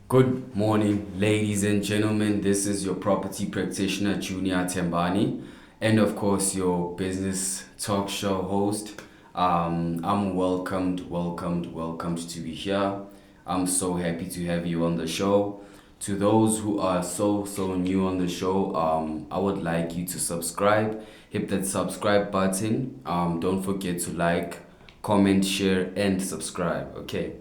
Good morning, ladies and gentlemen. This is your property practitioner, Junior Tembani, and of course, your business talk show host. I'm welcomed to be here. I'm so happy to have you on the show. To those who are so new on the show, I would like you to subscribe. Hit that subscribe button. Don't forget to like, comment, share, and subscribe. Okay.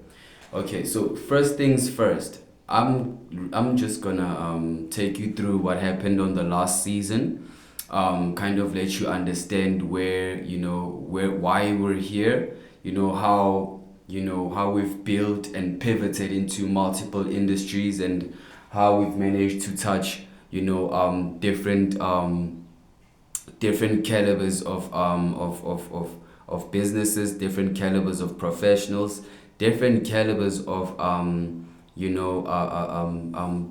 Okay, so first things first, I'm just gonna take you through what happened on the last season, kind of let you understand where why we're here, how we've built and pivoted into multiple industries and how we've managed to touch different calibers of businesses, different calibers of professionals, different calibers of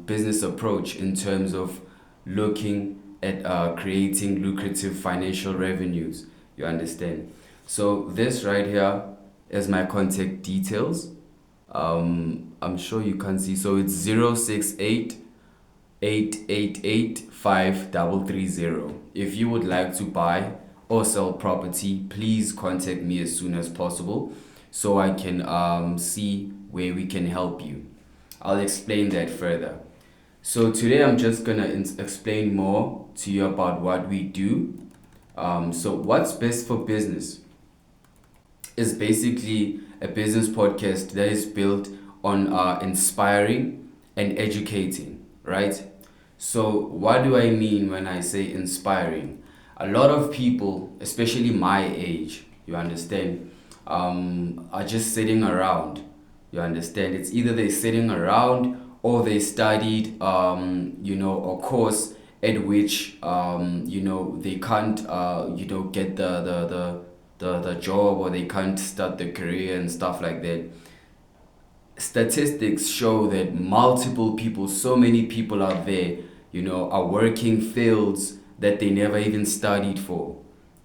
business approach in terms of looking at creating lucrative financial revenues. You understand? So this right here is my contact details. I'm sure you can see. So it's 068 888 5330. If you would like to buy or sell property, please contact me as soon as possible so I can see where we can help you. I'll explain that further. So today I'm just gonna explain more to you about what we do. So what's best for business is basically a business podcast that is built on inspiring and educating, right? So, what do I mean when I say inspiring? A lot of people, especially my age, you understand, are just sitting around. You understand? It's either they're sitting around or they studied, a course at which, they can't, get the job, or they can't start the career and stuff like that. Statistics show that multiple people, so many people out there, are working fields that they never even studied for.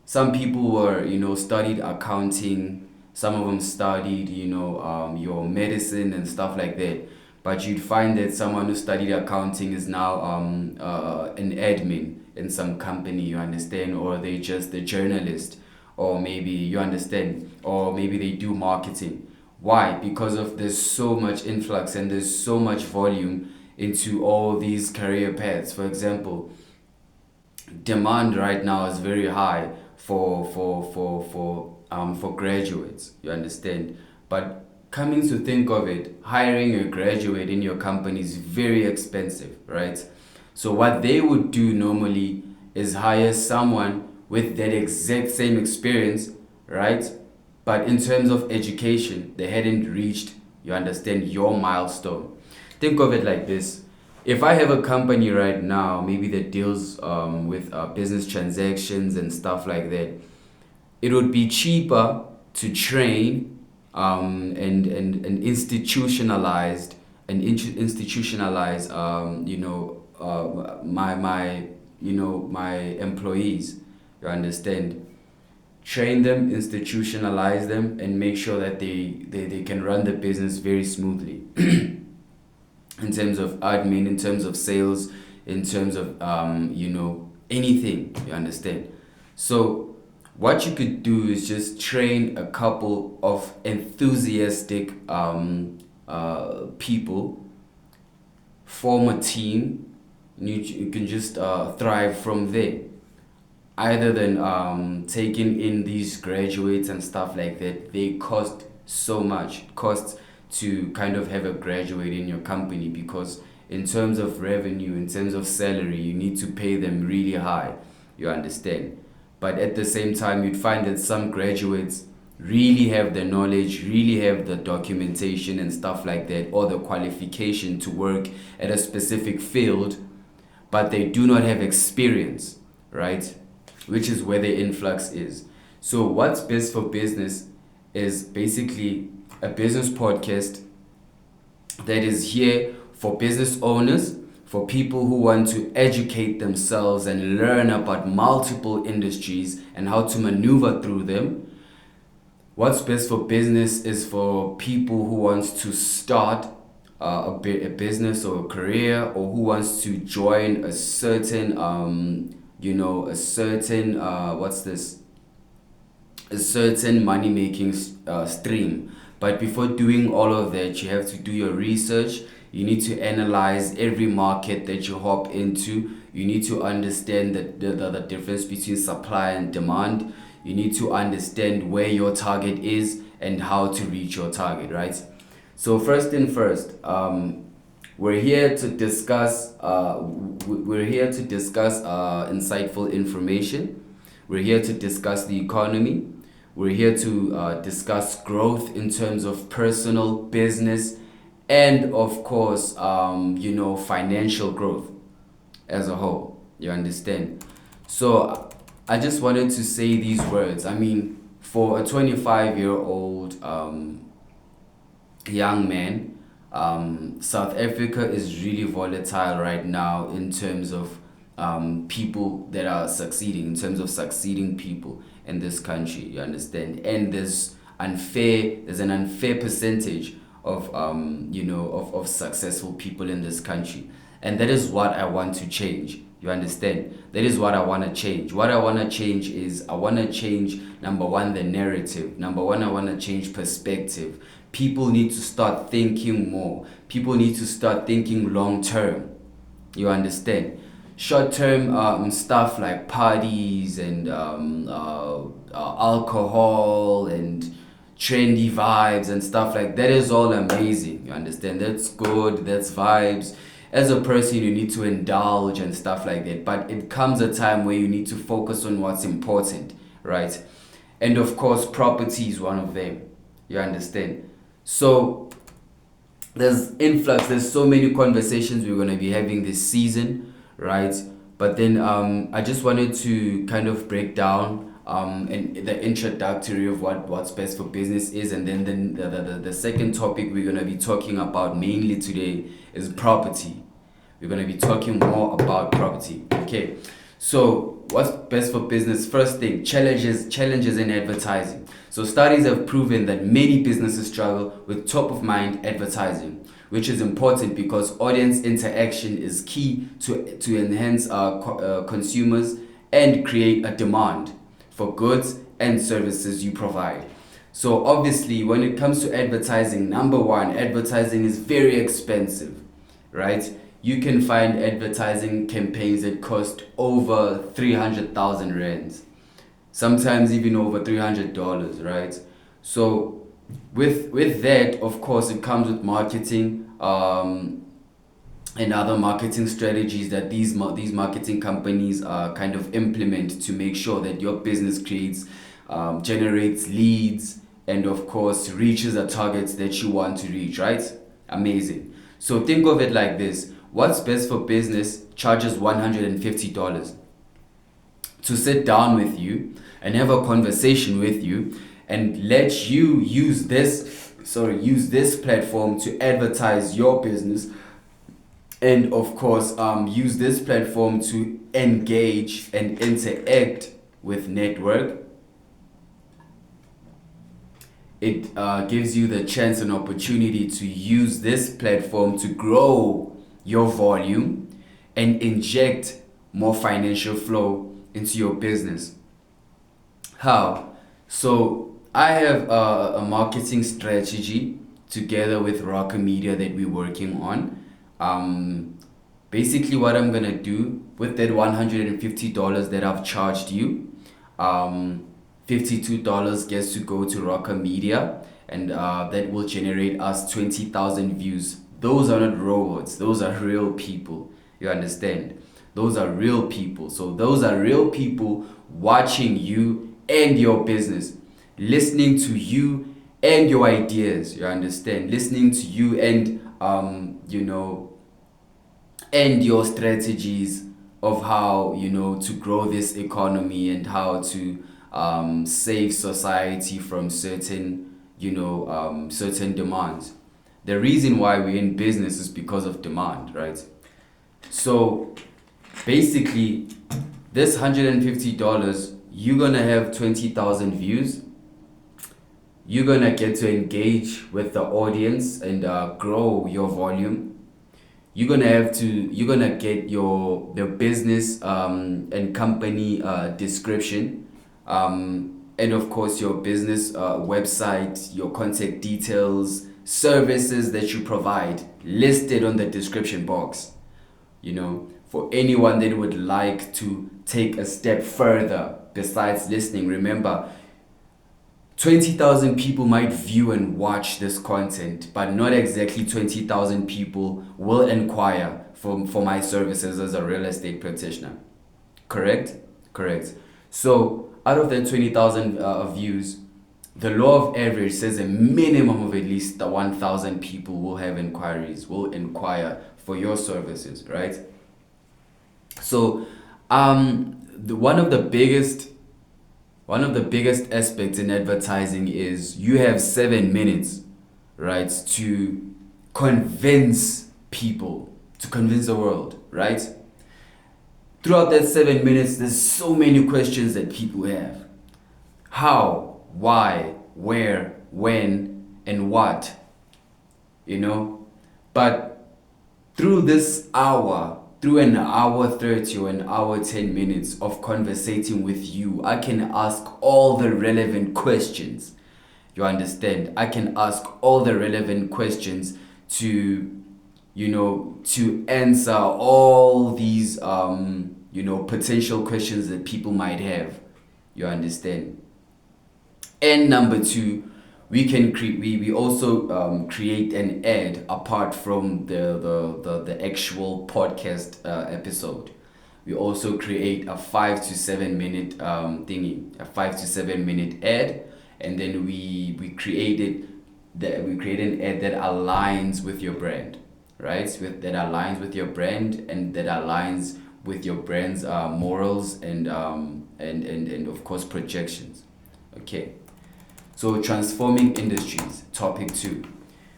Some people were, studied accounting. Some of them studied, your medicine and stuff like that. But you'd find that someone who studied accounting is now an admin in some company, you understand, or they just a journalist, or maybe you understand, or maybe they do marketing. Why? Because of there's so much influx and there's so much volume into all these career paths. For example, demand right now is very high for graduates. You understand, but coming to think of it, hiring a graduate in your company is very expensive, right? So what they would do normally is hire someone with that exact same experience, right? But in terms of education, they hadn't reached, you understand, your milestone. Think of it like this. If I have a company right now, maybe that deals with business transactions and stuff like that, it would be cheaper to train and institutionalize my employees. You understand? Train them, institutionalize them, and make sure that they can run the business very smoothly in terms of admin, in terms of sales, in terms of anything. You understand? So what you could do is just train a couple of enthusiastic people, form a team. You can just thrive from there, either than taking in these graduates and stuff like that. They cost so much. It costs to kind of have a graduate in your company, because in terms of revenue, in terms of salary, you need to pay them really high. You understand? But at the same time, you'd find that some graduates really have the knowledge, really have the documentation and stuff like that, or the qualification to work at a specific field, but they do not have experience, right? Which is where the influx is. So, what's best for business is basically a business podcast that is here for business owners, for people who want to educate themselves and learn about multiple industries and how to maneuver through them. What's best for business is for people who want to start a business or a career, or who wants to join a certain a certain what's this a certain money making stream. But before doing all of that, you have to do your research. You need to analyze every market that you hop into. You need to understand the difference between supply and demand. You need to understand where your target is and how to reach your target, right? So first thing first, we're here to discuss. We're here to discuss insightful information. We're here to discuss the economy. We're here to discuss growth in terms of personal, business, and of course, financial growth as a whole. You understand? So I just wanted to say these words. I mean, for a 25-year-old young man, South Africa is really volatile right now in terms of people that are succeeding, in terms of succeeding people in this country. You understand? And there's an unfair percentage of of successful people in this country, and that is what I want to change. You understand? That is what I want to change. What I want to change is, I want to change, number one, the narrative. Number one, I want to change perspective. People need to start thinking more. People need to start thinking long term. You understand? Short term stuff like parties and alcohol and trendy vibes and stuff like that is all amazing. You understand? That's good. That's vibes. As a person, you need to indulge and stuff like that. But it comes a time where you need to focus on what's important, right? And of course, property is one of them. You understand? So there's so many conversations we're going to be having this season, right? But then I just wanted to kind of break down and the introductory of what's best for business is, and then the second topic we're going to be talking about mainly today is property. We're going to be talking more about property. Okay, so what's best for business? First thing, challenges in advertising. So studies have proven that many businesses struggle with top of mind advertising, which is important because audience interaction is key to enhance consumers and create a demand for goods and services you provide. So obviously, when it comes to advertising, number one, advertising is very expensive, right? You can find advertising campaigns that cost over 300,000 rands, sometimes even over $300, right? So with that, of course, it comes with marketing and other marketing strategies that these marketing companies kind of implement to make sure that your business generates leads, and of course reaches the targets that you want to reach, right? Amazing. So think of it like this. What's best for business charges $150 to sit down with you and have a conversation with you and let you use this platform to advertise your business, and of course use this platform to engage and interact with network. It gives you the chance and opportunity to use this platform to grow your volume and inject more financial flow into your business. How? So I have a marketing strategy together with Rocker Media that we're working on. Basically, what I'm gonna do with that $150 that I've charged you, $52 gets to go to Rocker Media, and that will generate us 20,000 views. Those are not robots, those are real people. You understand? Those are real people. So those are real people watching you and your business, listening to you and your ideas. You understand? Listening to you and and your strategies of how to grow this economy and how to save society from certain demands. The reason why we're in business is because of demand, right? So basically, this $150, you're gonna have 20,000 views. You're gonna get to engage with the audience and grow your volume. You're gonna get your business and company description, and of course your business website, your contact details, services that you provide listed on the description box. For anyone that would like to take a step further besides listening, remember, 20,000 people might view and watch this content, but not exactly 20,000 people will inquire for my services as a real estate practitioner. Correct? Correct. So, out of the 20,000 views, the law of average says a minimum of at least 1,000 people will have inquiries, will inquire for your services, right? So, one of the biggest aspects in advertising is you have 7 minutes, right, to convince people, to convince the world, right? Throughout that 7 minutes, there's so many questions that people have. How, why, where, when, and what, you know? But through an hour 30 or an hour 10 minutes of conversating with you, I can ask all the relevant questions. You understand? I can ask all the relevant questions to, to answer all these, potential questions that people might have. You understand? And number two, we also create an ad apart from the actual podcast episode. We also create a 5 to 7 minute a 5 to 7 minute ad, and then we create an ad that aligns with your brand, right? That aligns with your brand, and that aligns with your brand's morals and of course projections. Okay. So, transforming industries, topic 2.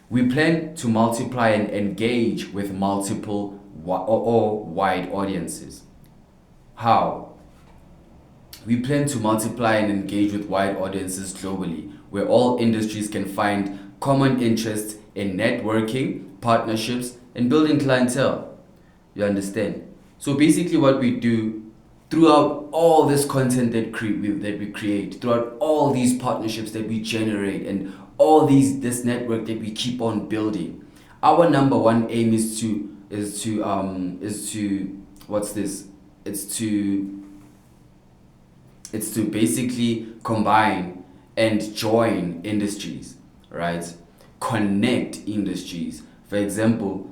We plan to multiply and engage with multiple or wide audiences. How? We plan to multiply and engage with wide audiences globally, where all industries can find common interests in networking, partnerships, and building clientele. You understand? So basically, what we do throughout all this content that we create, throughout all these partnerships that we generate, and this network that we keep on building, our number one aim is to what's this? It's to basically combine and join industries, right? Connect industries. For example,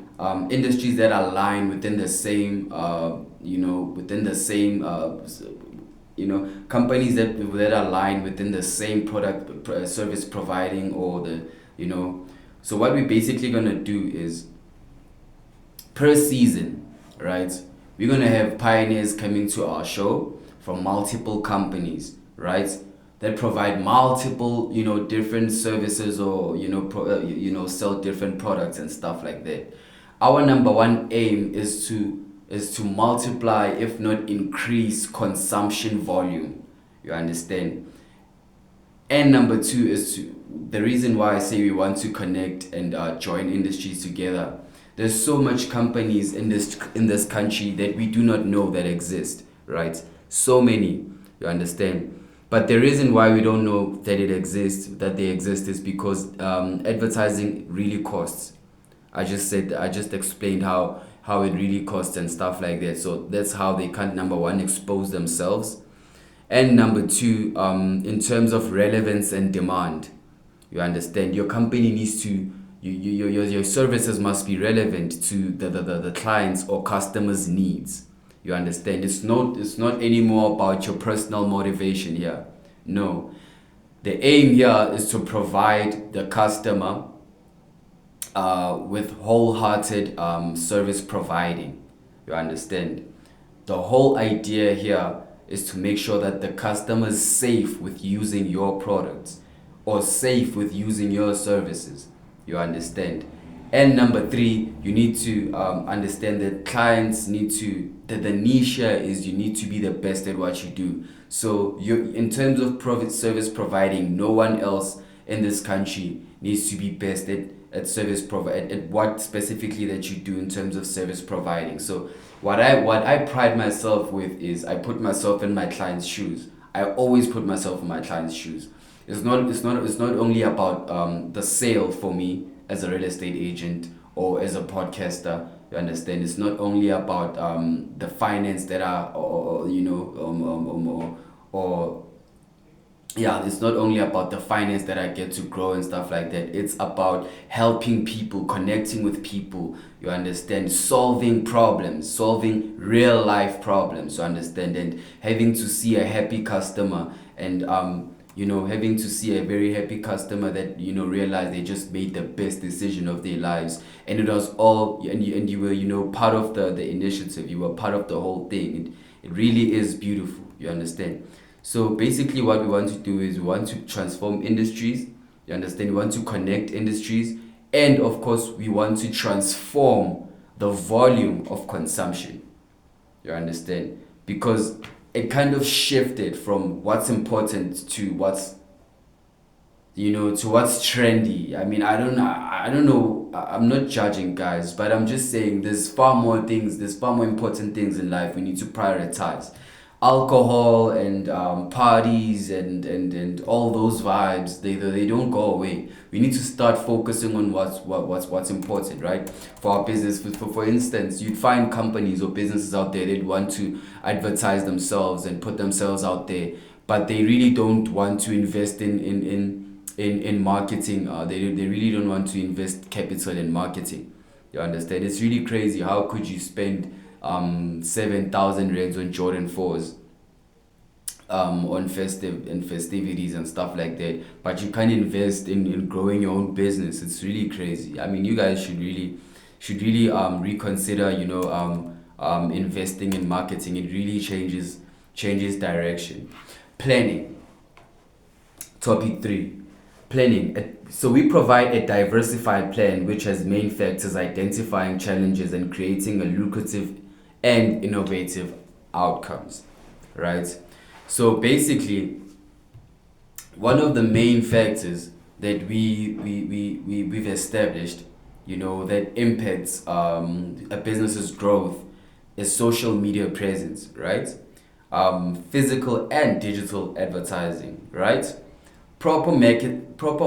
industries that align within the same, companies that align within the same product service providing, or So what we're basically gonna do is, per season, right? We're gonna have pioneers coming to our show from multiple companies, right? That provide multiple, different services, or sell different products and stuff like that. Our number one aim is to multiply, if not increase, consumption volume. You understand? And number two is the reason why I say we want to connect and join industries together. There's so much companies in this country that we do not know that exist, right? So many, you understand? But the reason why we don't know that they exist, is because advertising really costs. I just explained how it really costs and stuff like that. So that's how they can't, number one, expose themselves, and number two, in terms of relevance and demand. You understand? Your company needs to, your services must be relevant to the clients or customers' needs. You understand? It's not anymore about your personal motivation here. No. The aim here is to provide the customer with wholehearted service providing. You understand? The whole idea here is to make sure that the customer is safe with using your products, or safe with using your services. You understand? And number three, you need to understand that the niche here is, you need to be the best at what you do. So in terms of service providing, no one else in this country needs to be best at service provide at what specifically that you do in terms of service providing. So what I pride myself with is I put myself in my client's shoes. I always put myself in my client's shoes. It's not only about the sale for me as a real estate agent or as a podcaster. You understand? It's not only about the finance that are or you know or yeah, it's not only about the finance that I get to grow and stuff like that. It's about helping people, connecting with people. You understand? Solving problems, solving real life problems. You understand? And having to see a happy customer and having to see a very happy customer that realize they just made the best decision of their lives, and it was all, and you were part of the initiative. You were part of the whole thing. It really is beautiful. You understand? So basically, what we want to do is we want to transform industries. You understand? We want to connect industries, and of course, we want to transform the volume of consumption. You understand? Because it kind of shifted from what's important to what's trendy. I mean, I don't know. I'm not judging, guys, but I'm just saying there's far more important things in life we need to prioritize. Alcohol and parties and all those vibes, they don't go away. We need to start focusing on what's important, right? For our business, for instance, you'd find companies or businesses out there that want to advertise themselves and put themselves out there, but they really don't want to invest in marketing. They really don't want to invest capital in marketing. You understand? It's really crazy. How could you spend 7,000 rands on Jordan 4s, on festivities and stuff like that, but you can't invest in growing your own business? It's really crazy. I mean, you guys should really reconsider, investing in marketing. It really changes direction. Planning. Topic 3, planning. So we provide a diversified plan which has main factors identifying challenges and creating a lucrative and innovative outcomes, right? So basically, one of the main factors that we've established, that impacts a business's growth is social media presence, right? Physical and digital advertising, right? Proper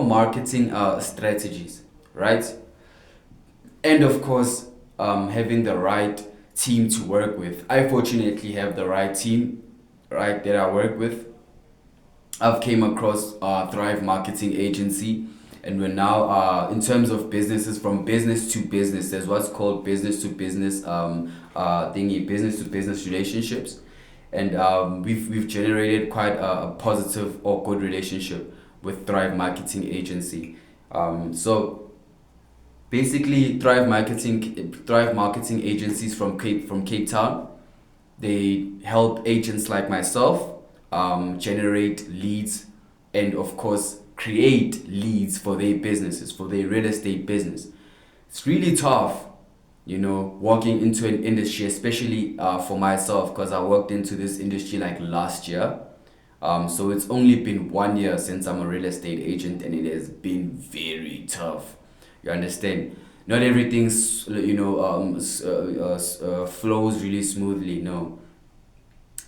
marketing strategies, right? And of course, having the right team to work with. I fortunately have the right team, right, that I work with. I've came across Thrive Marketing Agency, and we're now in terms of businesses, from business to business. There's what's called business to business business to business relationships, and we've generated quite a positive or good relationship with Thrive Marketing Agency. So basically, Thrive Marketing Agencies from Cape Town. They help agents like myself generate leads and of course create leads for their businesses, for their real estate business. It's really tough, walking into an industry, especially for myself, because I walked into this industry like last year. So it's only been 1 year since I'm a real estate agent, and it has been very tough. You understand? Not everything's flows really smoothly. No,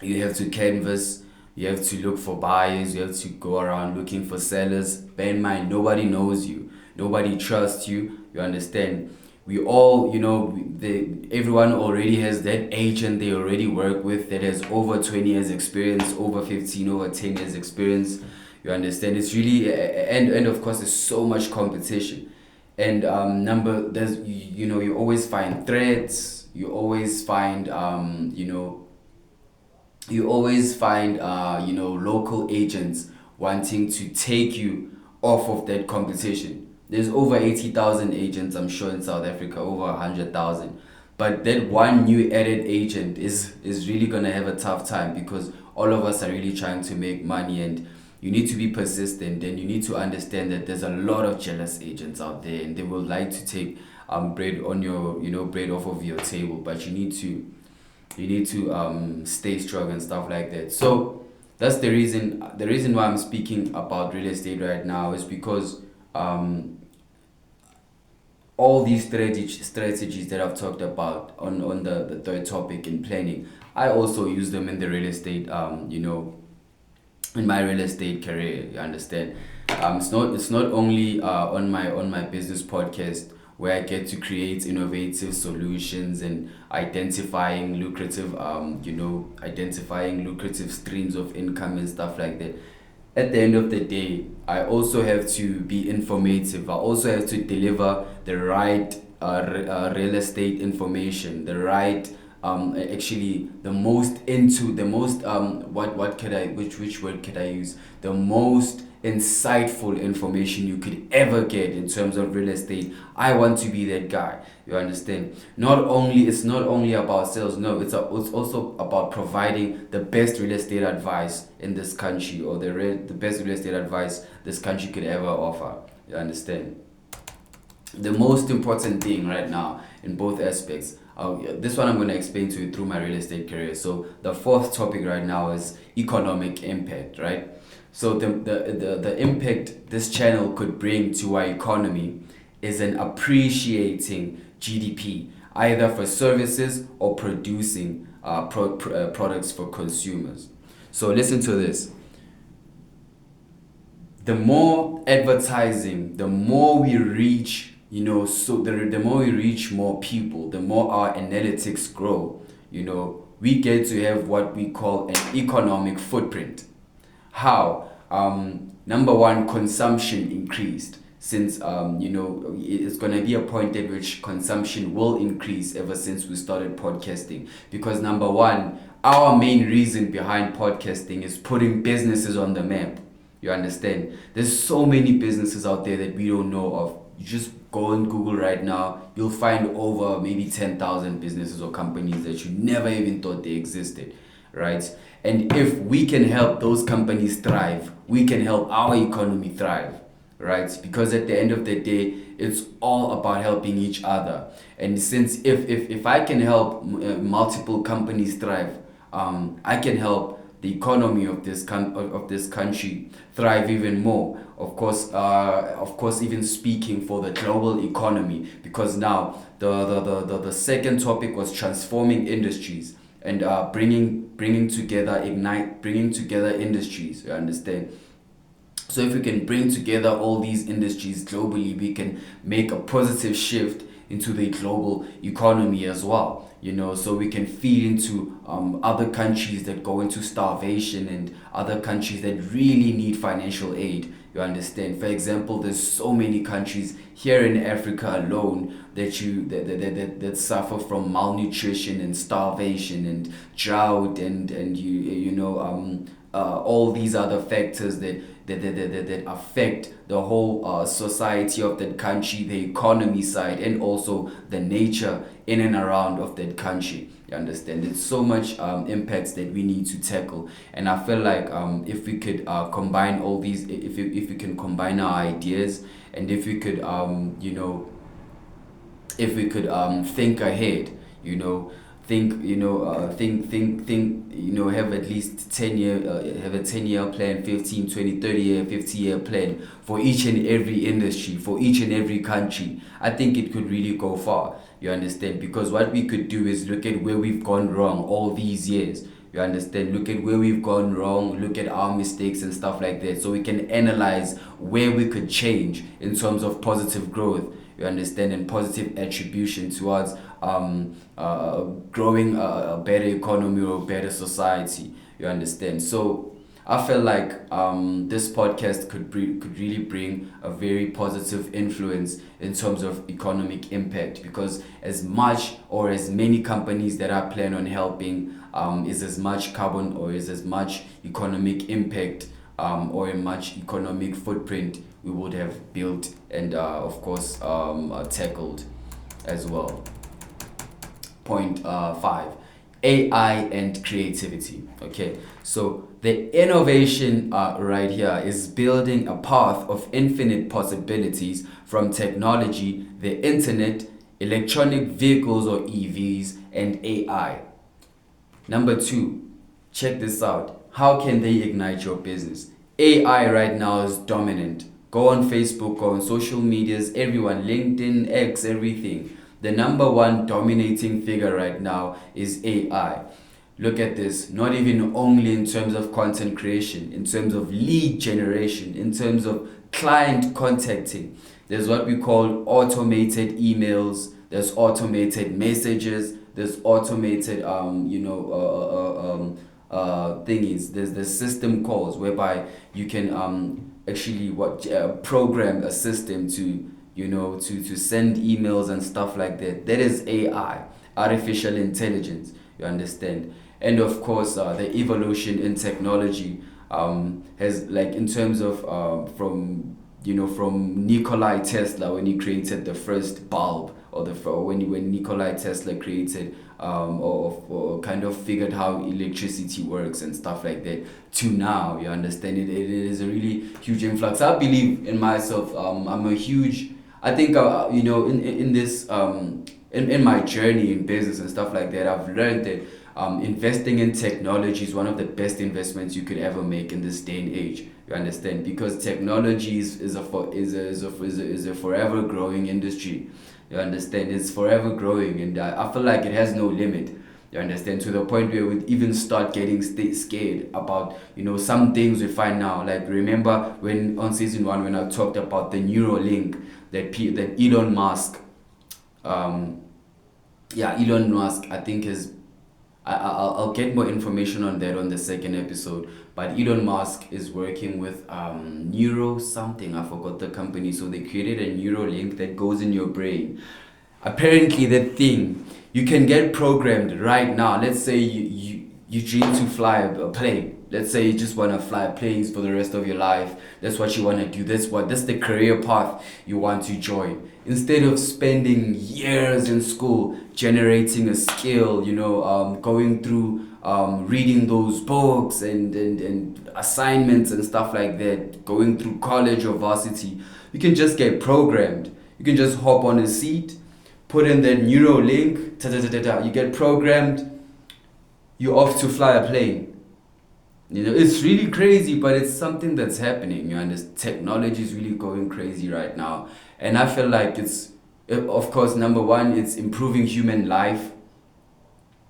you have to canvas. You have to look for buyers. You have to go around looking for sellers. Bear in mind, nobody knows you. Nobody trusts you. You understand? We all, everyone already has that agent they already work with that has over 20 years experience, over 15, over 10 years experience. You understand? It's really, and of course, there's so much competition. And you always find threats. You always find local agents wanting to take you off of that competition. There's over 80,000 agents, I'm sure, in South Africa, over 100,000. But that one new added agent is really gonna have a tough time, because all of us are really trying to make money, and you need to be persistent, and you need to understand that there's a lot of jealous agents out there, and they will like to take bread off of your table, but you need to stay strong and stuff like that. So That's the reason why I'm speaking about real estate right now is because um, all these strategies that I've talked about on the third topic in planning, I also use them in the real estate, in my real estate career. You understand? It's not only on my business podcast where I get to create innovative solutions and identifying lucrative streams of income and stuff like that. At the end of the day, I also have to be informative. I also have to deliver the right real estate information, the right actually the most what could I which word could I use, the most insightful information you could ever get in terms of real estate. I want to be that guy. You understand? It's not only about sales. No, it's also about providing the best real estate advice in this country, or the best real estate advice this country could ever offer. You understand? The most important thing right now in both aspects. This one I'm going to explain to you through my real estate career. So the fourth topic right now is economic impact, right? So the impact this channel could bring to our economy is an appreciating GDP, either for services or producing products for consumers. So listen to this. The more advertising, the more we reach, the more we reach more people, the more our analytics grow, we get to have what we call an economic footprint. How? Number one, consumption increased. Since it's gonna be a point at which consumption will increase ever since we started podcasting. Because number one, our main reason behind podcasting is putting businesses on the map. You understand? There's so many businesses out there that we don't know of. You just go on Google right now, you'll find over maybe 10,000 businesses or companies that you never even thought they existed, right? And if we can help those companies thrive, we can help our economy thrive, right? Because at the end of the day, it's all about helping each other. And since if I can help multiple companies thrive, I can help the economy of of this country thrive even more. Of course, even speaking for the global economy, because now the second topic was transforming industries and bringing together industries. You understand? So if we can bring together all these industries globally, we can make a positive shift into the global economy as well. So we can feed into other countries that go into starvation and other countries that really need financial aid. You understand? For example, there's so many countries here in Africa alone that suffer from malnutrition and starvation and drought and all these other factors that affect the whole society of that country, the economy side, and also the nature in and around of that country. You understand? It's so much impacts that we need to tackle, and I feel like if we could combine all these, if we can combine our ideas, and if we could think ahead, have at least 10 year have a 10-year plan, 15, 20, 30-year, 50-year plan for each and every industry, for each and every country. I think it could really go far. You understand? Because what we could do is look at where we've gone wrong all these years. You understand? Look at where we've gone wrong, look at our mistakes and stuff like that, so we can analyze where we could change in terms of positive growth. You understand? And positive attribution towards growing a better economy or a better society. You understand? So I feel like this podcast could really bring a very positive influence in terms of economic impact, because as much or as many companies that I plan on helping is as much carbon or is as much economic impact or a much economic footprint we would have built and of course tackled as well. Point 5, AI and creativity. Okay, so the innovation right here is building a path of infinite possibilities from technology, the internet, electronic vehicles or EVs, and AI. Number 2, check this out. how can they ignite your business? AI right now is dominant. Go on Facebook, go on social medias, everyone, LinkedIn, X, everything. The number one dominating figure right now is AI. Look at this, not even only in terms of content creation, in terms of lead generation, in terms of client contacting. There's what we call automated emails, there's automated messages, there's automated thingies. There's the system calls whereby you can actually program a system to to send emails and stuff like that. That is AI, artificial intelligence. You understand? And of course, the evolution in technology has, like, in terms of from Nikolai Tesla, when he created the first bulb, or when Nikolai Tesla created or kind of figured how electricity works and stuff like that, to now. You understand? It is a really huge influx. I believe in myself. I'm a huge. I think in this in my journey in business and stuff like that, I've learned that investing in technology is one of the best investments you could ever make in this day and age. You understand? Because technology is a forever growing industry. You understand? It's forever growing, and I feel like it has no limit. You understand? To the point where we even start getting scared about some things we find now. Like, remember when on season 1 when I talked about the Neuralink that Elon Musk, Elon Musk, I think is I'll get more information on that on the second episode. But Elon Musk is working with Neuro something. I forgot the company. So they created a Neuralink that goes in your brain. Apparently, that thing you can get programmed right now. Let's say you dream to fly a plane. Let's say you just want to fly planes for the rest of your life. That's what you want to do. That's the career path you want to join. Instead of spending years in school generating a skill, going through reading those books and assignments and stuff like that, going through college or varsity, you can just get programmed. You can just hop on a seat, put in that neural link, you get programmed, you're off to fly a plane. It's really crazy, but it's something that's happening. Technology is really going crazy right now, and I feel like of course, number one, it's improving human life.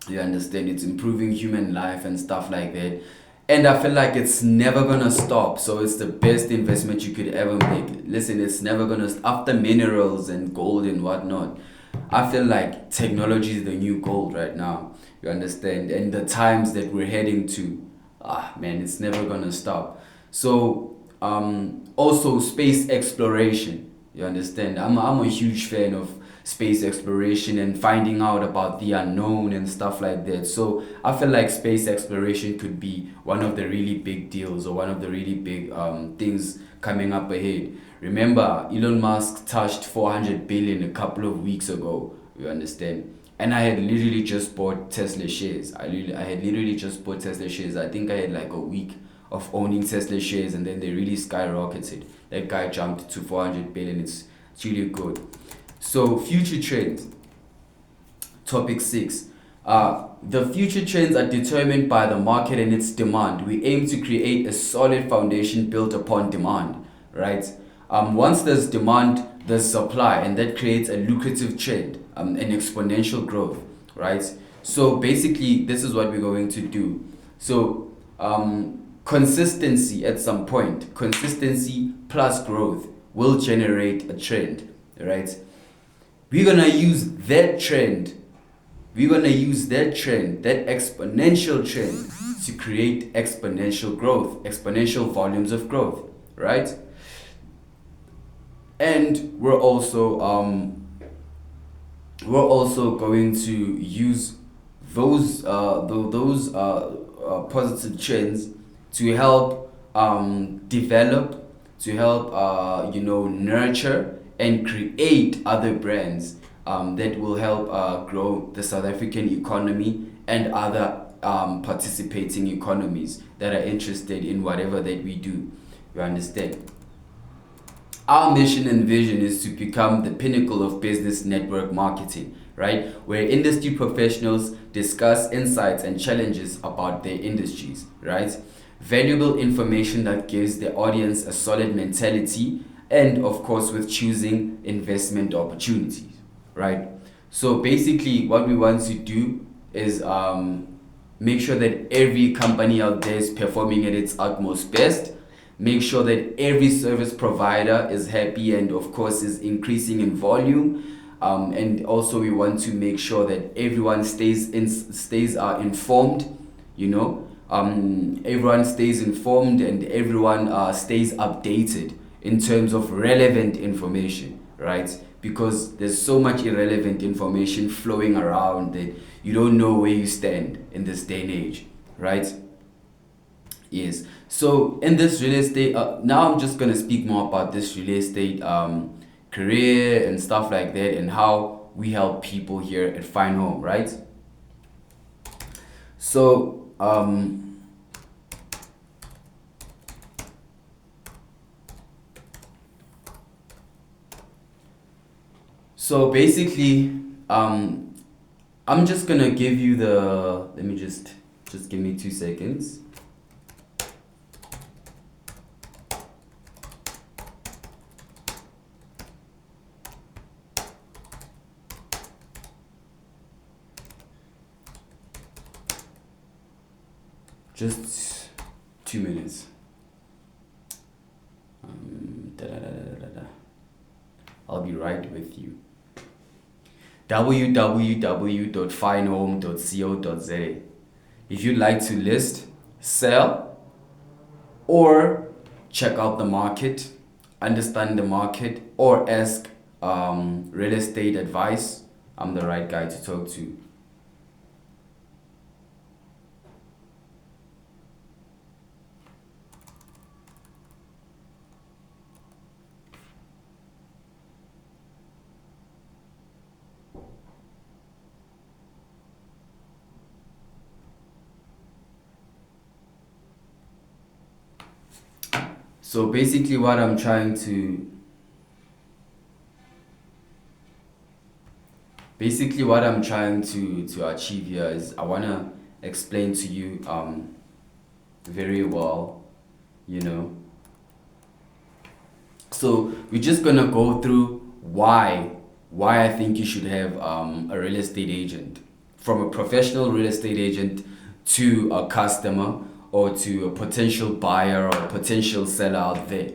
You understand? It's improving human life and stuff like that, and I feel like it's never gonna stop. So it's the best investment you could ever make. Listen, it's never gonna after minerals and gold and whatnot. I feel like technology is the new gold right now. You understand? And the times that we're heading to, man, it's never gonna stop. So also space exploration. You understand? I'm a huge fan of space exploration and finding out about the unknown and stuff like that. So I feel like space exploration could be one of the really big deals, or one of the really big things coming up ahead. Remember, Elon Musk touched 400 billion a couple of weeks ago. You understand? And I had literally just bought Tesla shares. I had literally just bought Tesla shares. I think I had like a week of owning Tesla shares, and then they really skyrocketed. That guy jumped to 400 billion. It's really good. So future trends. Topic 6. The future trends are determined by the market and its demand. We aim to create a solid foundation built upon demand, right? Once there's demand, there's supply, and that creates a lucrative trend, an exponential growth, right? So basically, this is what we're going to do. So consistency at some point, consistency plus growth will generate a trend, right? We're gonna use that trend. We're gonna use that trend, that exponential trend, to create exponential growth, exponential volumes of growth, right? And we're also going to use those positive trends to help develop, to help nurture and create other brands that will help grow the South African economy and other participating economies that are interested in whatever that we do. You understand? Our mission and vision is to become the pinnacle of business network marketing, right? Where industry professionals discuss insights and challenges about their industries, right? Valuable information that gives the audience a solid mentality and, of course, with choosing investment opportunities, right? So basically, what we want to do is make sure that every company out there is performing at its utmost best. Make sure that every service provider is happy and, of course, is increasing in volume. And also, we want to make sure that everyone stays informed. You know, everyone stays informed and everyone stays updated in terms of relevant information, right? Because there's so much irrelevant information flowing around that you don't know where you stand in this day and age, right? Yes. So in this real estate, now I'm just gonna speak more about this real estate career and stuff like that, and how we help people here at Fine Home, right? So so basically, I'm just gonna give you the. Let me just give me 2 seconds. Just 2 minutes. I'll be right with you. www.finehome.co.za. If you'd like to list, sell, or check out the market, understand the market, or ask real estate advice, I'm the right guy to talk to. So basically what I'm trying to achieve here is I want to explain to you very well, you know. So we're just gonna go through why I think you should have a real estate agent, from a professional real estate agent to a customer or to a potential buyer or potential seller out there.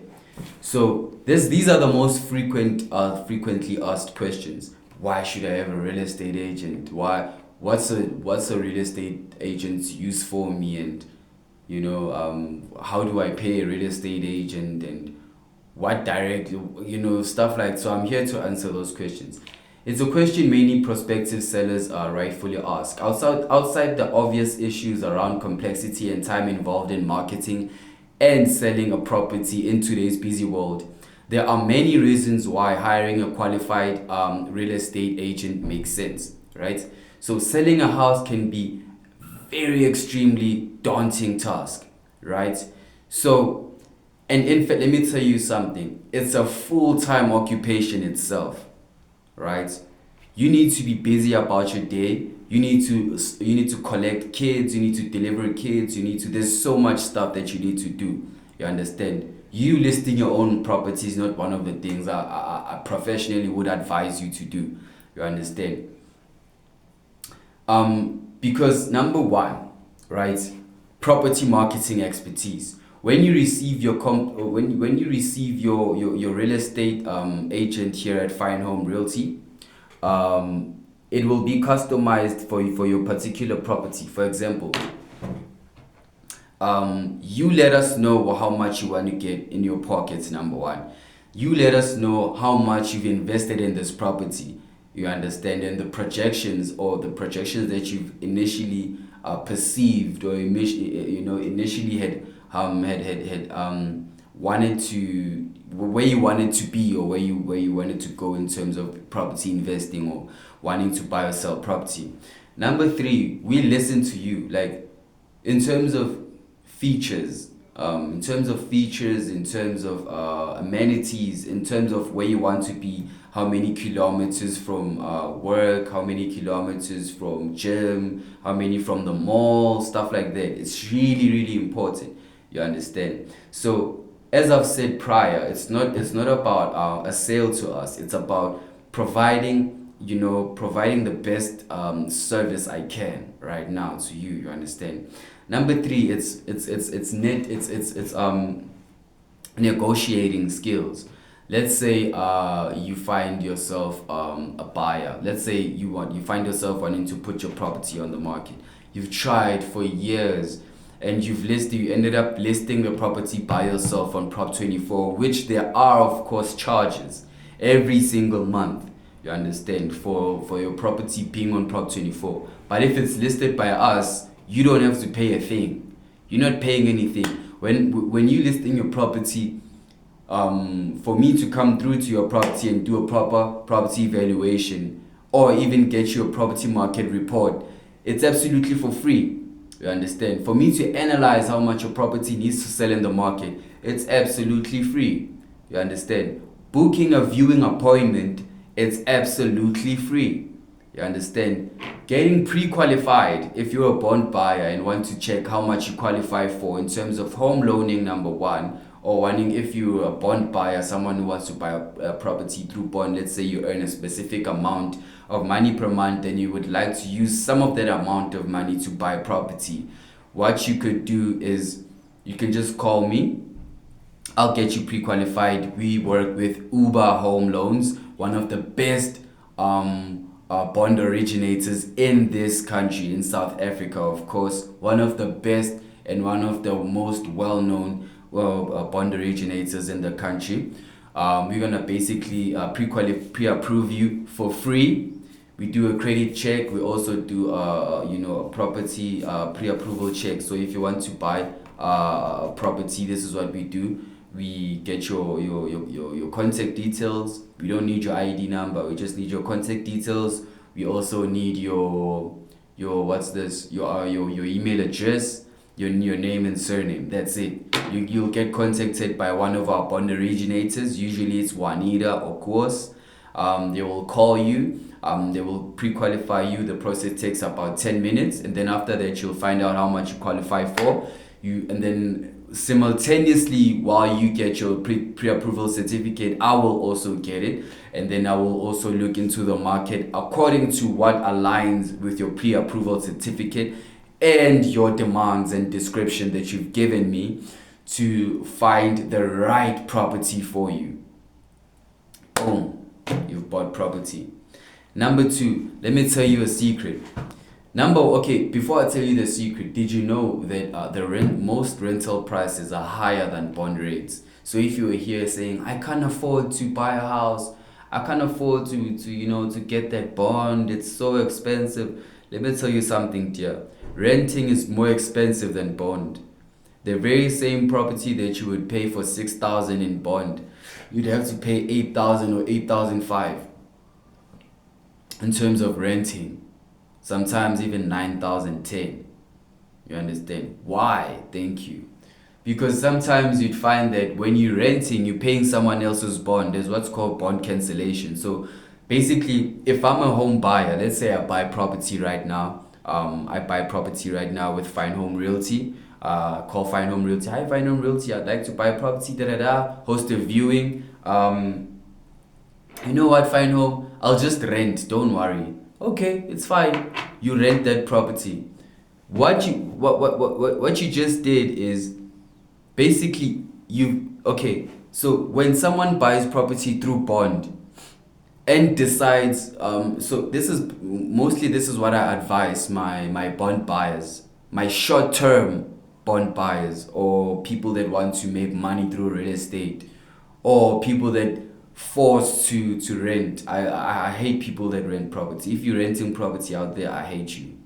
So these are the most frequently asked questions. Why should I have a real estate agent? What's a real estate agent's use for me? And how do I pay a real estate agent, and what direct, stuff like. So I'm here to answer those questions. It's a question many prospective sellers are rightfully ask. Outside the obvious issues around complexity and time involved in marketing and selling a property in today's busy world, there are many reasons why hiring a qualified real estate agent makes sense, right? So selling a house can be very extremely daunting task, right? So, and in fact, let me tell you something. It's a full-time occupation itself, right? You need to be busy about your day. You need to collect kids. You need to deliver kids. There's so much stuff that you need to do. You understand? You listing your own property is not one of the things I professionally would advise you to do. You understand? Because number one, right, property marketing expertise. When you receive your your real estate agent here at Fine Home Realty, it will be customized for your particular property. For example, you let us know how much you want to get in your pockets. Number one, you let us know how much you've invested in this property. You understand? And the projections that you've initially perceived, or initially had wanted to, where you wanted to be, or where you wanted to go in terms of property investing, or wanting to buy or sell property. Number three, we listen to you, like in terms of features. in terms of features, in terms of amenities, in terms of where you want to be, how many kilometers from work, how many kilometers from gym, how many from the mall, stuff like that. It's really, really important. You understand? So, as I've said prior, it's not about a sale to us. It's about providing the best service I can right now to you. You understand? Number three, it's negotiating skills. Let's say you find yourself a buyer. Let's say you find yourself wanting to put your property on the market. You've tried for years, and you ended up listing the property by yourself on Prop 24, which there are of course charges every single month. You understand, for your property being on Prop 24. But if it's listed by us, you don't have to pay a thing. You're not paying anything. When you listing your property, for me to come through to your property and do a proper property evaluation, or even get you a property market report, it's absolutely for free. You understand? For me to analyze how much your property needs to sell in the market, it's absolutely free. You understand? Booking a viewing appointment, it's absolutely free. You understand? Getting pre-qualified if you're a bond buyer and want to check how much you qualify for in terms of home loaning, number one, or wanting, if you're a bond buyer, someone who wants to buy a property through bond. Let's say you earn a specific amount of money per month and you would like to use some of that amount of money to buy property. What you could do is you can just call me. I'll get you pre-qualified. We work with Uber Home Loans, one of the best bond originators in this country, in South Africa, of course. One of the best and one of the most well-known bond originators in the country. We're gonna basically pre-approve you for free. We do a credit check. We also do a property pre-approval check. So if you want to buy property, this is what we do. We get your contact details. We don't need your ID number. We just need your contact details. We also need your your email address, your name and surname. That's it. You'll get contacted by one of our bond originators. Usually it's Juanita or course. They will call you. They will pre-qualify you. The process takes about 10 minutes, and then after that you'll find out how much you qualify for. And then simultaneously, while you get your pre-approval certificate, I will also get it, and then I will also look into the market according to what aligns with your pre-approval certificate and your demands and description that you've given me, to find the right property for you. Boom, you've bought property. Number two, let me tell you a secret. Before I tell you the secret, did you know that most rental prices are higher than bond rates? So if you were here saying, I can't afford to buy a house, I can't afford to get that bond, it's so expensive. Let me tell you something, dear. Renting is more expensive than bond. The very same property that you would pay for 6,000 in bond, you'd have to pay 8,000 or 8,500 in terms of renting. Sometimes even 9,010. You understand? Why? Thank you. Because sometimes you'd find that when you're renting, you're paying someone else's bond. There's what's called bond cancellation. So basically, if I'm a home buyer, let's say I buy property right now. I buy property right now with Fine Home Realty. Call Fine Home Realty. Hi, Fine Home Realty. I'd like to buy property. Host a viewing. You know what, Fine Home? I'll just rent. Don't worry. Okay, it's fine. You rent that property. What you just did is basically so when someone buys property through bond and decides, so this is what I advise my bond buyers, my short-term bond buyers, or people that want to make money through real estate, or people that forced to rent. I hate people that rent property. If you're renting property out there, I hate you.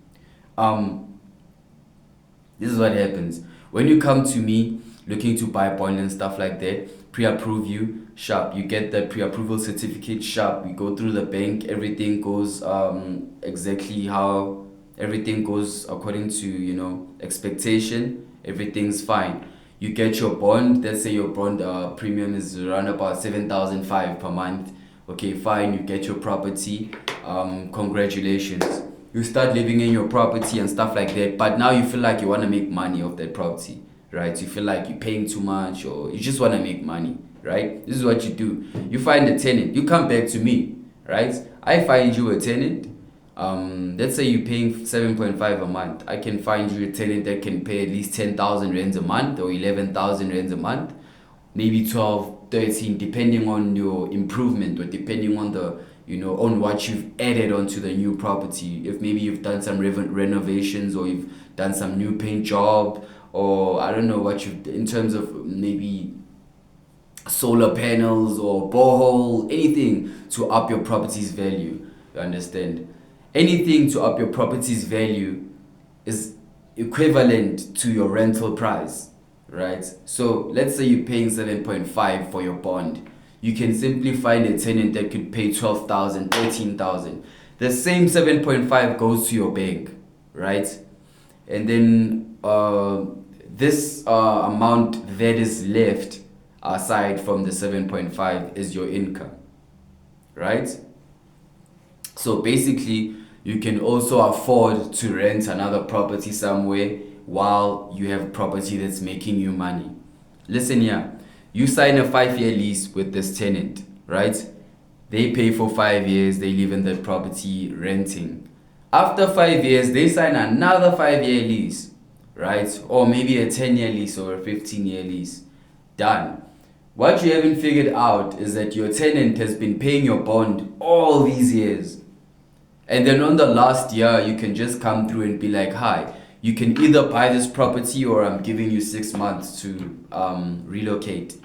This is what happens when you come to me looking to buy bond and stuff like that. Pre-approve you, sharp. You get that pre-approval certificate, sharp. We go through the bank. Everything goes exactly how everything goes according to expectation. Everything's fine. You get your bond. Let's say your bond premium is around about 7,500 per month. Okay, fine. You get your property. Congratulations. You start living in your property and stuff like that. But now you feel like you want to make money off that property, right? You feel like you're paying too much, or you just want to make money, right? This is what you do. You find a tenant. You come back to me, right? I find you a tenant. Let's say you're paying 7.5 a month. I can find you a tenant that can pay at least 10,000 rands a month, or 11,000 rands a month, maybe 12, 13, depending on your improvement, or depending on the, on what you've added onto the new property. If maybe you've done some renovations, or you've done some new paint job, or I don't know what you've, in terms of maybe solar panels or borehole, anything to up your property's value. You understand? Anything to up your property's value is equivalent to your rental price, right? So let's say you're paying 7.5 for your bond. You can simply find a tenant that could pay 12,000, 13,000. The same 7.5 goes to your bank, right? And then this amount that is left aside from the 7.5 is your income, right? So basically, you can also afford to rent another property somewhere while you have property that's making you money. Listen here, you sign a 5-year lease with this tenant, right? They pay for 5 years, they live in that property renting. After 5 years, they sign another 5-year lease, right? Or maybe a 10-year lease or a 15-year lease. Done. What you haven't figured out is that your tenant has been paying your bond all these years. And then on the last year, you can just come through and be like, hi, you can either buy this property, or I'm giving you 6 months to relocate.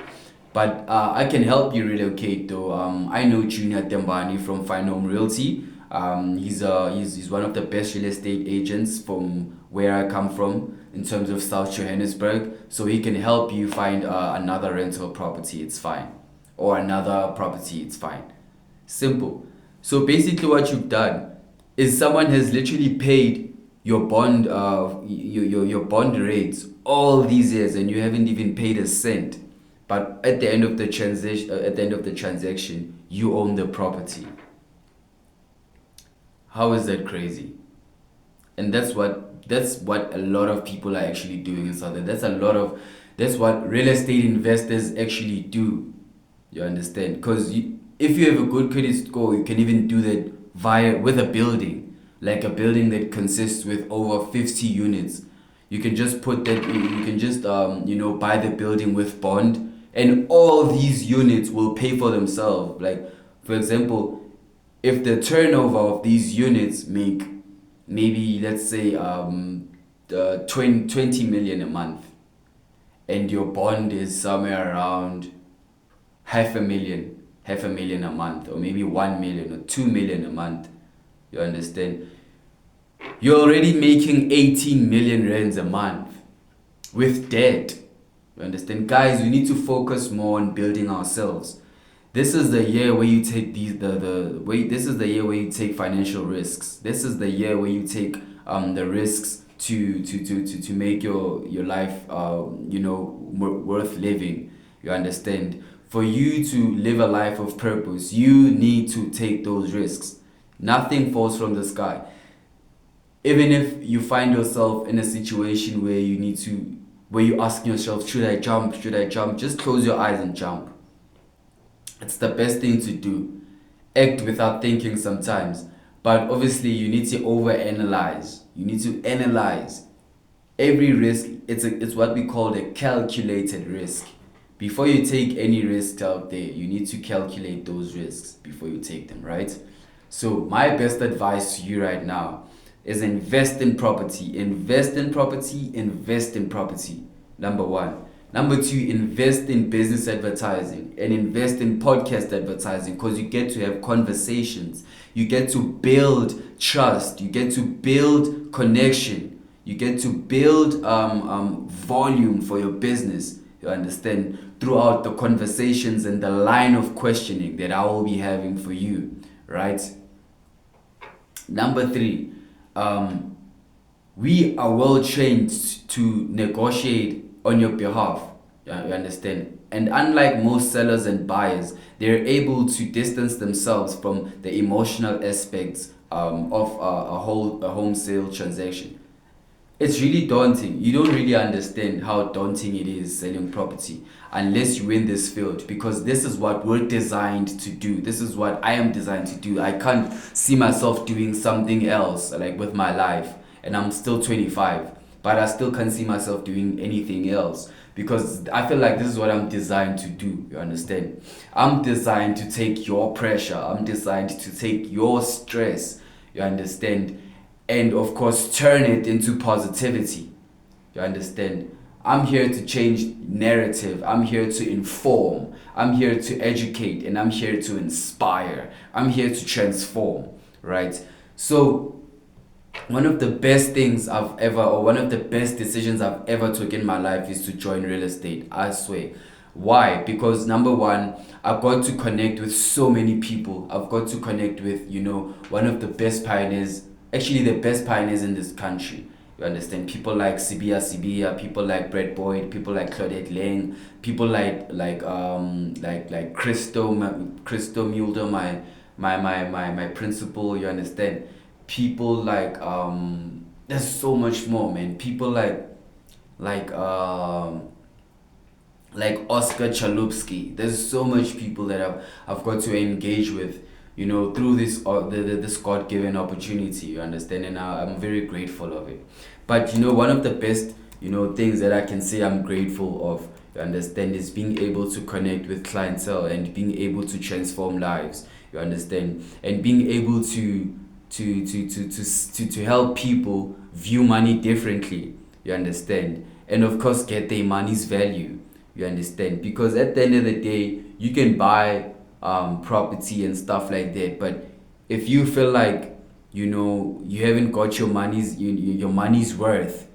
But I can help you relocate though. I know Junior Tembani from Fine Home Realty. He's one of the best real estate agents from where I come from in terms of South Johannesburg. So he can help you find another rental property, it's fine. Or another property, it's fine. Simple. So basically what you've done is someone has literally paid your bond your bond rates all these years, and you haven't even paid a cent. But at the end of the transaction, you own the property. How is that crazy? And that's what a lot of people are actually doing in South Africa. That's what real estate investors actually do. You understand? Because if you have a good credit score, you can even do that with a building, like a building that consists with over 50 units. You can just put that. You can just buy the building with bond, and all these units will pay for themselves. Like, for example, if the turnover of these units make, maybe let's say 20 million a month, and your bond is somewhere around half a million a month, or maybe 1 million or 2 million a month, you understand, you're already making 18 million rands a month with debt. You understand? Guys, we need to focus more on building ourselves. This is the year where you take this is the year where you take financial risks. This is the year where you take the risks to make your life worth living. You understand? For you to live a life of purpose, you need to take those risks. Nothing falls from the sky. Even if you find yourself in a situation where you ask yourself, should I jump? Should I jump? Just close your eyes and jump. It's the best thing to do. Act without thinking sometimes. But obviously you need to overanalyze. You need to analyze every risk. It's what we call a calculated risk. Before you take any risk out there, you need to calculate those risks before you take them, right? So my best advice to you right now is invest in property. Invest in property. Invest in property. Number one. Number two, invest in business advertising and invest in podcast advertising, because you get to have conversations. You get to build trust. You get to build connection. You get to build volume for your business. You understand? Throughout the conversations and the line of questioning that I will be having for you, right? Number three, we are well trained to negotiate on your behalf. You understand? And unlike most sellers and buyers, they're able to distance themselves from the emotional aspects of a home sale transaction. It's really daunting. You don't really understand how daunting it is selling property unless you in this field, because this is what we're designed to do. This is what I am designed to do. I can't see myself doing something else like with my life, and I'm still 25, but I still can't see myself doing anything else because I feel like this is what I'm designed to do. You understand? I'm designed to take your pressure. I'm designed to take your stress. You understand? And of course turn it into positivity. You understand? I'm here to change narrative. I'm here to inform. I'm here to educate, and I'm here to inspire. I'm here to transform, right? So one of the best things I've ever, or one of the best decisions I've ever took in my life is to join real estate. I swear. Why? Because number one, I've got to connect with so many people. I've got to connect with, one of the best pioneers, actually the best pioneers in this country. You understand? People like Sibia, people like Brett Boyd, people like Claudette Lang, people like Christo Mulder, my principal. You understand? People like there's so much more, man. People like Oscar Chalupsky. There's so much people that I've got to engage with, through this this God given opportunity. You understand, and I'm very grateful of it. But one of the best things that I can say I'm grateful of. You understand, is being able to connect with clientele and being able to transform lives. You understand, and being able to help people view money differently. You understand, and of course get their money's value. You understand, because at the end of the day you can buy property and stuff like that, but if you feel like you haven't got your money's worth,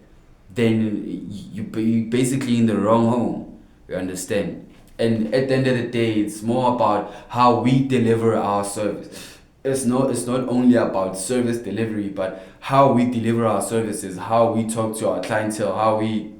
then you basically in the wrong home. You understand, and at the end of the day it's more about how we deliver our service. It's not only about service delivery, but how we deliver our services, how we talk to our clientele, how we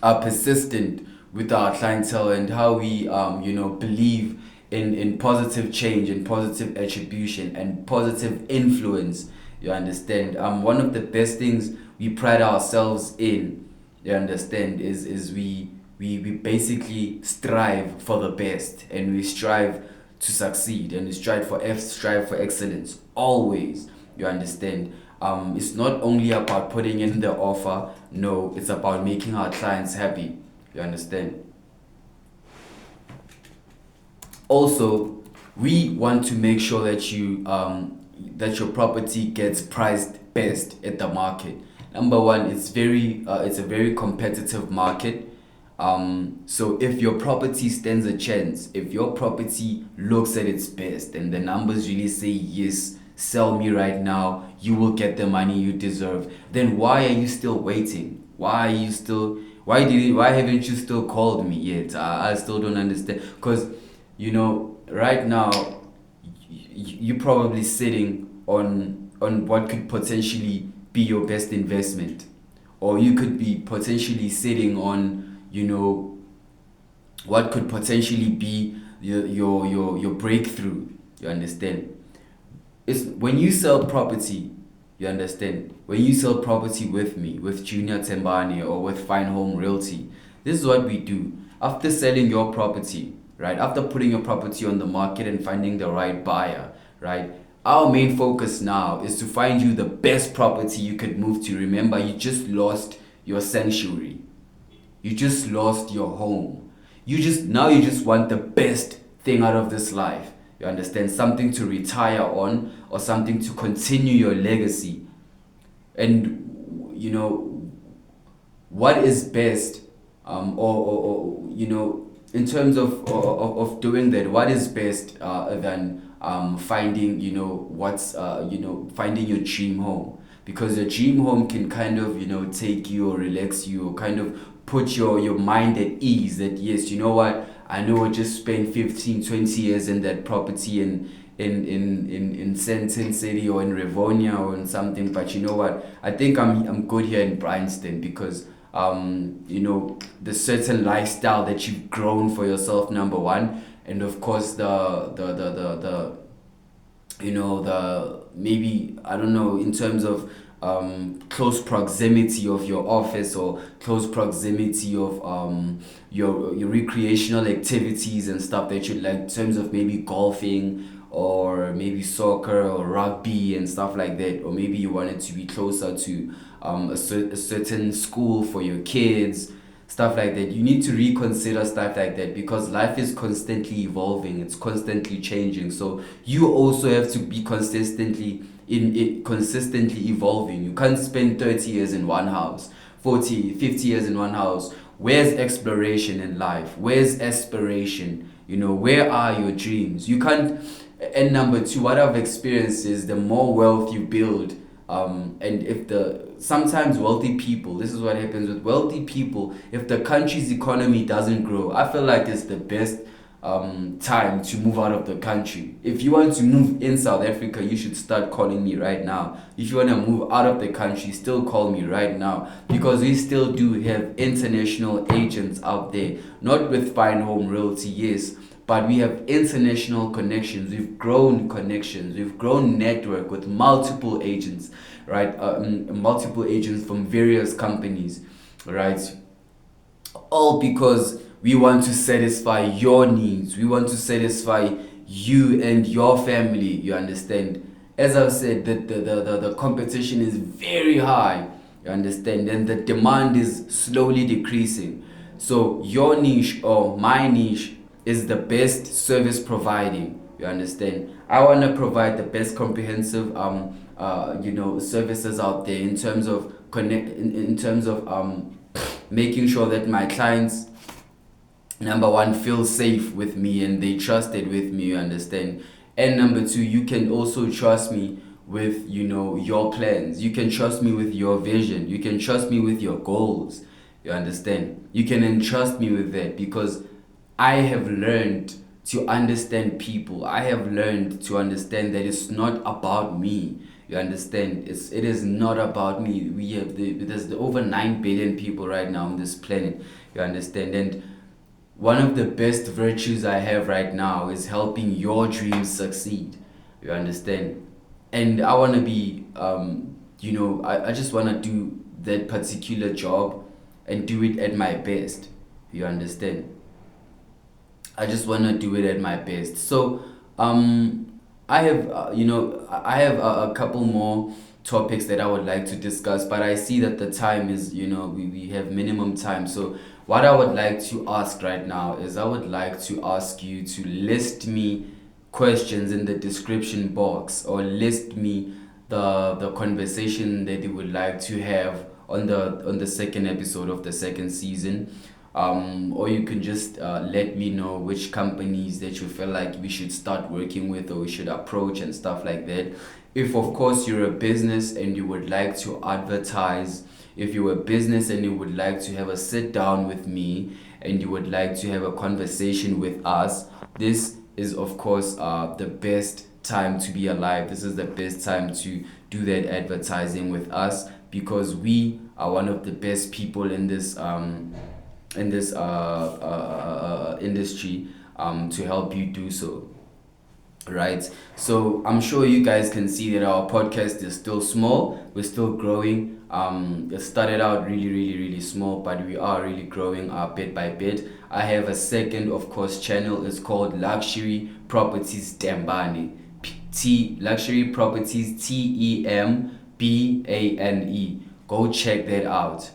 are persistent with our clientele, and how we believe in positive change and positive attribution and positive influence. You understand, one of the best things we pride ourselves in, you understand, is we basically strive for the best, and we strive to succeed, and we strive for excellence always. You understand, it's not only about putting in the offer. No, it's about making our clients happy. You understand. Also, we want to make sure that that your property gets priced best at the market. Number one, it's a very competitive market. So if your property stands a chance, if your property looks at its best and the numbers really say yes, sell me right now, you will get the money you deserve, then why are you still waiting? Why haven't you still called me yet? I still don't understand, because right now you're probably sitting on what could potentially be your best investment, or you could be potentially sitting on what could potentially be your breakthrough. You understand, it's when you sell property. You understand, when you sell property with me, with Junior Tembani, or with Fine Home Realty, this is what we do. After selling your property, right, after putting your property on the market and finding the right buyer, right, our main focus now is to find you the best property you could move to. Remember, you just lost your sanctuary, you just lost your home. You just want the best thing out of this life. You understand, something to retire on, or something to continue your legacy. And what is best, in terms of doing that, what is best than finding finding your dream home, because your dream home can kind of take you or relax you, or kind of put your mind at ease that yes, you know what, I know I just spent 15-20 years in that property in Sentin City or in Rivonia or in something, but you know what, I think I'm good here in Bryanston, because the certain lifestyle that you've grown for yourself, number one. And of course the maybe, I don't know, in terms of close proximity of your office, or close proximity of your recreational activities and stuff that you like, in terms of maybe golfing, or maybe soccer or rugby and stuff like that, or maybe you wanted to be closer to a certain school for your kids, stuff like that. You need to reconsider stuff like that, because life is constantly evolving, it's constantly changing. So you also have to be consistently evolving. You can't spend 30 years in one house, 40, 50 years in one house. Where's exploration in life? Where's aspiration? Where are your dreams? You can't. And number two, what I've experienced is, the more wealth you build, and if the sometimes wealthy people, this is what happens with wealthy people, if the country's economy doesn't grow, I feel like it's the best time to move out of the country. If you want to move in South Africa, you should start calling me right now. If you want to move out of the country, still call me right now, because we still do have international agents out there, not with Fine Home Realty, yes, but we have international connections. We've grown connections. We've grown network with multiple agents, right? Multiple agents from various companies, right? All because we want to satisfy your needs. We want to satisfy you and your family. You understand? As I've said, the competition is very high. You understand? And the demand is slowly decreasing. So your niche or my niche is the best service providing. You understand? I want to provide the best comprehensive services out there, in terms of in terms of making sure that my clients, number one, feel safe with me and they trusted with me. You understand? And number two, you can also trust me with your plans. You can trust me with your vision. You can trust me with your goals. You understand? You can entrust me with that, because I have learned to understand people. I have learned to understand that it's not about me. You understand? It is not about me. There's over 9 billion people right now on this planet. You understand? And one of the best virtues I have right now is helping your dreams succeed. You understand? And I want to be, I just want to do that particular job and do it at my best. You understand? I just want to do it at my best. So, I have, I have a couple more topics that I would like to discuss, but I see that the time is, we have minimum time. So, what I would like to ask right now is, I would like to ask you to list me questions in the description box, or list me the conversation that you would like to have on the second episode of the second season. Or you can just let me know which companies that you feel like we should start working with, or we should approach and stuff like that. If of course you're a business and you would like to advertise, if you're a business and you would like to have a sit down with me and you would like to have a conversation with us, this is of course the best time to be alive. This is the best time to do that advertising with us, because we are one of the best people in this industry, to help you do so, right? So I'm sure you guys can see that our podcast is still small. We're still growing. It started out really, really, really small, but we are really growing bit by bit. I have a second, of course, channel. It's called Luxury Properties Dembane. Luxury Properties TEMBANE. Go check that out.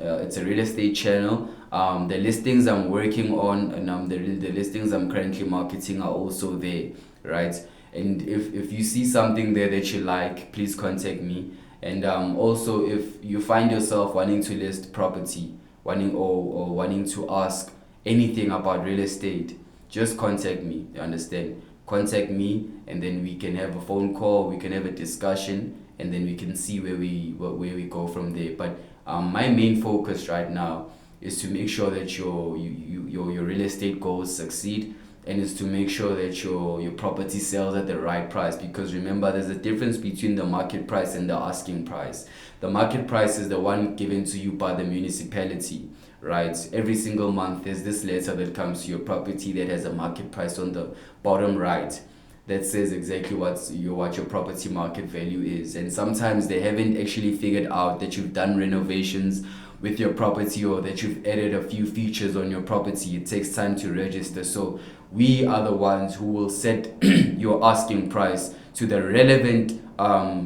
It's a real estate channel. The listings I'm working on, and the listings I'm currently marketing are also there, right? And if you see something there that you like, please contact me. And also, if you find yourself wanting to list property, wanting to ask anything about real estate, just contact me. You understand? Contact me, and then we can have a phone call. We can have a discussion, and then we can see where we go from there. But my main focus right now is to make sure that your real estate goals succeed, and it's to make sure that your property sells at the right price. Because remember, there's a difference between the market price and the asking price. The market price is the one given to you by the municipality, right? Every single month there's this letter that comes to your property that has a market price on the bottom right, that says exactly what your property market value is. And sometimes they haven't actually figured out that you've done renovations with your property, or that you've added a few features on your property. It takes time to register. So we are the ones who will set your asking price to the relevant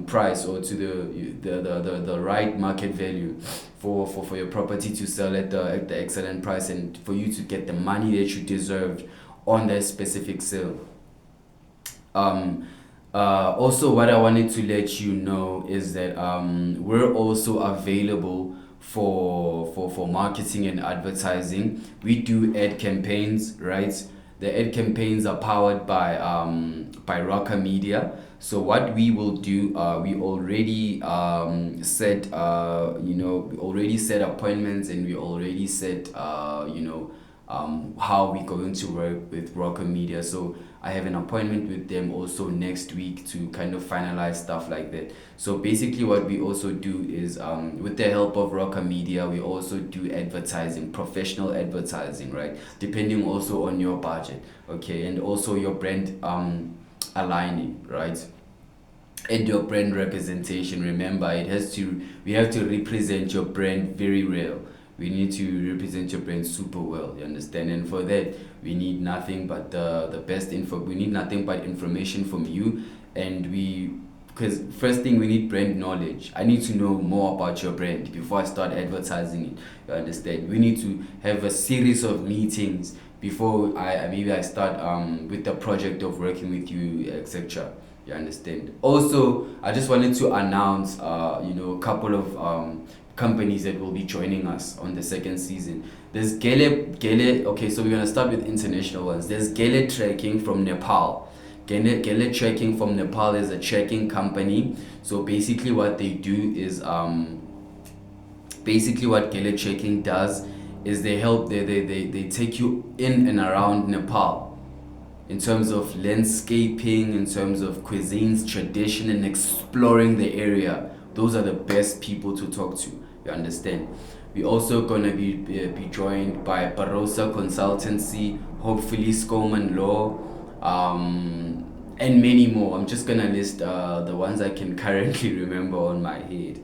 price, or to the right market value for your property to sell at the excellent price, and for you to get the money that you deserved on that specific sale. Also, what I wanted to let you know is that we're also available for marketing and advertising. We do ad campaigns, right? The ad campaigns are powered by Rocker Media. So what we will do, we already we already set appointments, and we already set how we're going to work with Rocker Media. So I have an appointment with them also next week to kind of finalize stuff like that. So basically, what we also do is, with the help of Rocker Media, we also do advertising, professional advertising, right? Depending also on your budget, okay, and also your brand aligning, right? And your brand representation. Remember, we have to represent your brand very well. We need to represent your brand super well, you understand? And for that, we need nothing but the best info. We need nothing but information from you. And because first thing, we need brand knowledge. I need to know more about your brand before I start advertising it, you understand? We need to have a series of meetings before I start with the project of working with you, etc. You understand? Also, I just wanted to announce a couple of companies that will be joining us on the second season. There's Gele. Okay, so we're gonna start with international ones. There's Gele Trekking from Nepal. Gele Trekking from Nepal is a trekking company. So basically, what they do is basically what Gele Trekking does is they take you in and around Nepal, in terms of landscaping, in terms of cuisines, tradition, and exploring the area. Those are the best people to talk to. You understand? We're also gonna be joined by Barossa Consultancy, hopefully Scoman Law, and many more. I'm just gonna list the ones I can currently remember on my head.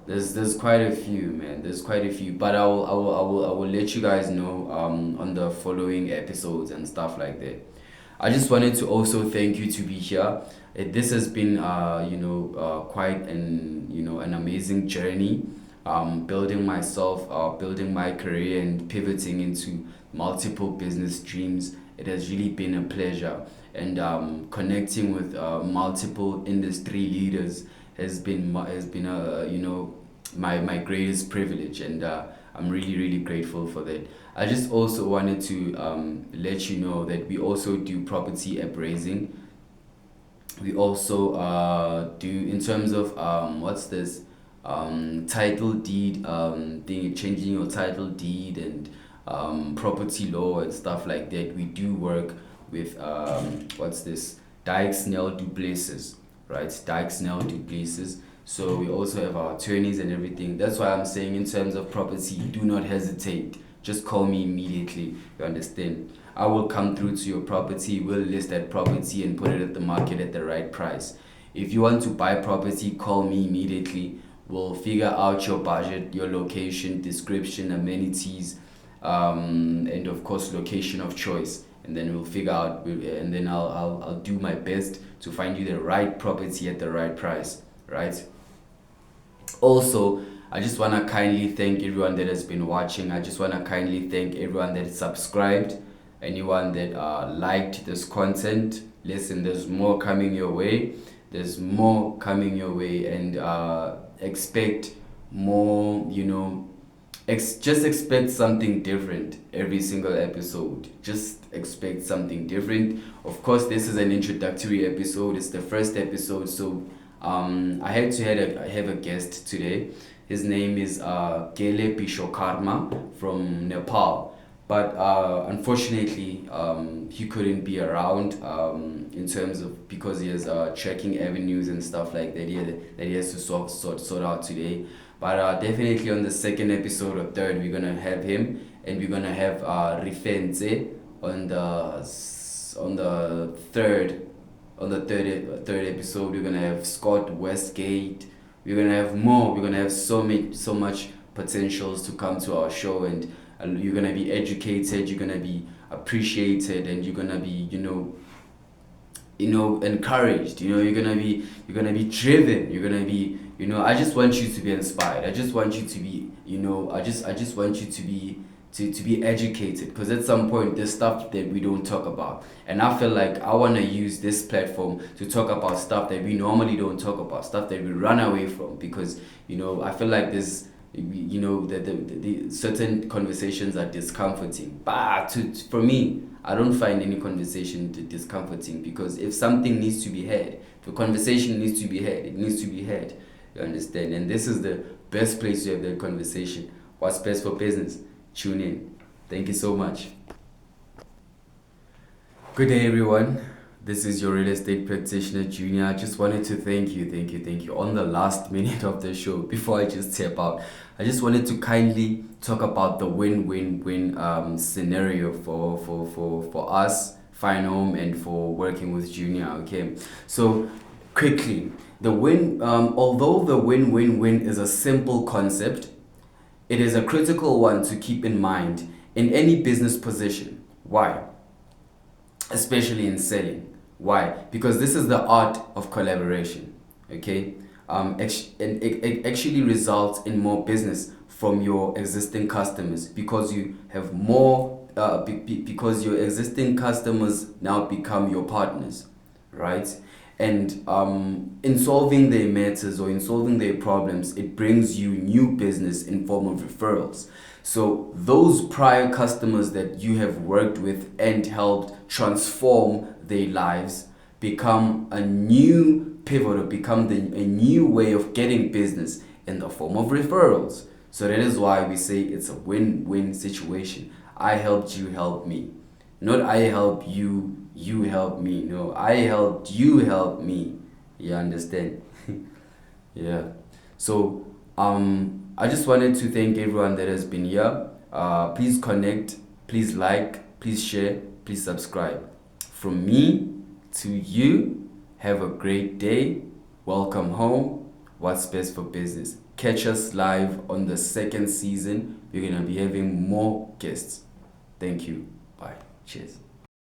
There's quite a few, man. There's quite a few, but I will let you guys know on the following episodes and stuff like that. I just wanted to also thank you to be here. This has been quite an amazing journey, building myself, building my career, and pivoting into multiple business streams. It has really been a pleasure, and connecting with multiple industry leaders has been my greatest privilege, and I'm really really grateful for that. I just also wanted to let you know that we also do property appraising. We also do, in terms of what's this, title deed thing, changing your title deed, and property law and stuff like that. We do work with what's this, Dyke Snell Duplessis, right? Dyke Snell Duplessis. So we also have our attorneys and everything. That's why I'm saying, in terms of property, do not hesitate. Just call me immediately. You understand? I will come through to your property. We'll list that property and put it at the market at the right price. If you want to buy property, call me immediately. We'll figure out your budget, your location, description, amenities, and of course location of choice. And then we'll figure out, and then I'll do my best to find you the right property at the right price, right? Also, I just want to kindly thank everyone that has been watching. I just want to kindly thank everyone that subscribed, anyone that liked this content. Listen, there's more coming your way. There's more coming your way, and expect more, just expect something different every single episode. Just expect something different. Of course, this is an introductory episode. It's the first episode, so I had to have a guest today. His name is Gele Bishokarma from Nepal. but unfortunately he couldn't be around in terms of because he has trekking avenues and stuff like that that he has to sort out today. But definitely on the second episode or third, we're gonna have him, and we're gonna have Rifense on the third third episode. We're gonna have Scott Westgate. We're gonna have more. We're gonna have so much potentials to come to our show, and you're gonna be educated. You're gonna be appreciated, and you're gonna be encouraged. You're gonna be driven. You're gonna be I just want you to be inspired. I just want you to be I just want you to be educated, because at some point there's stuff that we don't talk about, and I feel like I want to use this platform to talk about stuff that we normally don't talk about, stuff that we run away from, because I feel like this that the certain conversations are discomforting, but for me, I don't find any conversation discomforting, because if something needs to be had, if a conversation needs to be had, it needs to be had. You understand? And this is the best place to have that conversation. What's best for business? Tune in. Thank you so much. Good day, everyone. This is your real estate practitioner, Junior. I just wanted to thank you on the last minute of the show before I just tap out. I just wanted to kindly talk about the win-win-win scenario for us, Fine Home, and for working with Junior. Okay, so quickly, although the win-win-win is a simple concept, it is a critical one to keep in mind in any business position. Why? Especially in selling. Why? Because this is the art of collaboration. Okay, and it actually results in more business from your existing customers, because you have more. Because your existing customers now become your partners, right? And in solving their matters or in solving their problems, it brings you new business in form of referrals. So those prior customers that you have worked with and helped transform their lives become a new pivot, or become a new way of getting business in the form of referrals. So that is why we say it's a win-win situation. I helped you, help me. Not I help you, you help me. No, I helped you, help me. You understand? Yeah. So I just wanted to thank everyone that has been here. Please connect, please like, please share, please subscribe. From me to you, have a great day. Welcome home. What's best for business? Catch us live on the second season. We're gonna be having more guests. Thank you. Bye. Cheers.